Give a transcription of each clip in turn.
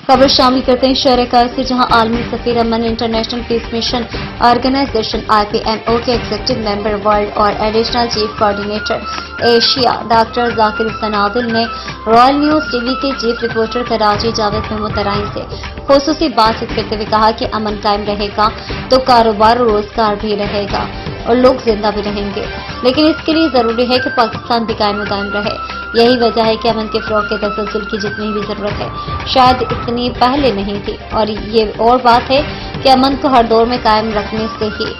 खबर शामिल करते हैं शहर कराची, जहां आलमी सफीर अमन international peace mission organization IPMO के एग्जीक्यूटिव मेंबर वर्ल्ड और additional chief coordinator Asia doctor Zakir Hussain Adil ने रॉयल न्यूज टीवी के चीफ रिपोर्टर कराची जावेद महमूद तराई से खुसूसी बातचीत करते हुए कहा कि अमन कायम रहेगा तो कारोबार और रोजगार भी रहेगा और लोग जिंदा भी रहेंगे, लेकिन इसके लिए जरूरी है कि पाकिस्तान भी कायम दायम रहे। यही वजह है कि अमन के फरोग के तसलसल की जितनी भी जरूरत है शायद इतनी पहले नहीं थी, और ये और बात है कि अमन को हर दौर में कायम रखने से ही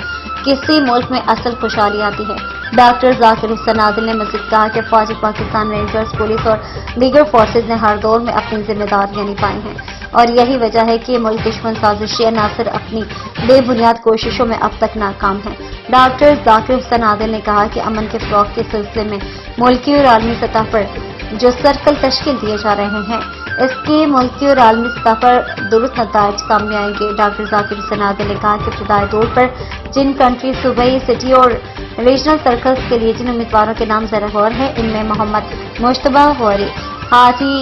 किसी मुल्क में असल खुशहाली आती है। डॉक्टर जाकिर हुसैन आदिल ने मज़ीद कहा कि फौज पाकिस्तान, रेंजर्स, पुलिस और दीगर फोर्सेज ने हर दौर में अपनी जिम्मेदारियां निभाई हैं, और यही वजह है कि मुल्क दुश्मन साजिशें न सिर्फ अपनी बेबुनियाद कोशिशों में अब तक नाकाम हैं। डॉक्टर जाकिर हुसैन आदिल ने कहा कि अमन के फरोग के सिलसिले में मुल्की और आलमी सतह पर जो सर्कल तश्कील दिए जा रहे हैं, इसके मुल्की और आलमी सतह पर दुरुस्त नताइज सामने आएंगे। डॉक्टर जाकिर हुसैन आदिल ने कहा कि इब्तदाई तौर पर जिन कंट्री, सूबाई, सिटी और रीजनल सर्कल्स के लिए जिन उम्मीदवारों के नाम ज़रगौर हैं, इनमें मोहम्मद मुश्तबा गौरी, हाजी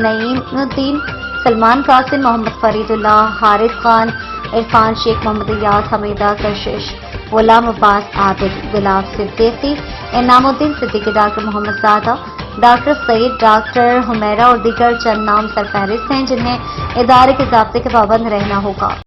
नईमुद्दीन, सलमान कासिम, मोहम्मद फरीदुल्लाह, हारिस खान, इरफान शेख, मोहम्मद याद, हमीदा कशिश, गुलाम अब्बास आबिद, गुलाब सिद्दीकी, इनामुद्दीन सिद्दीकी, डॉक्टर मोहम्मद सादा, डॉक्टर सईद, डॉक्टर हुमैरा और दीगर चंद नाम सरफहरिस्त हैं जिन्हें इदारे के ज़ाब्ते के पाबंद रहना होगा।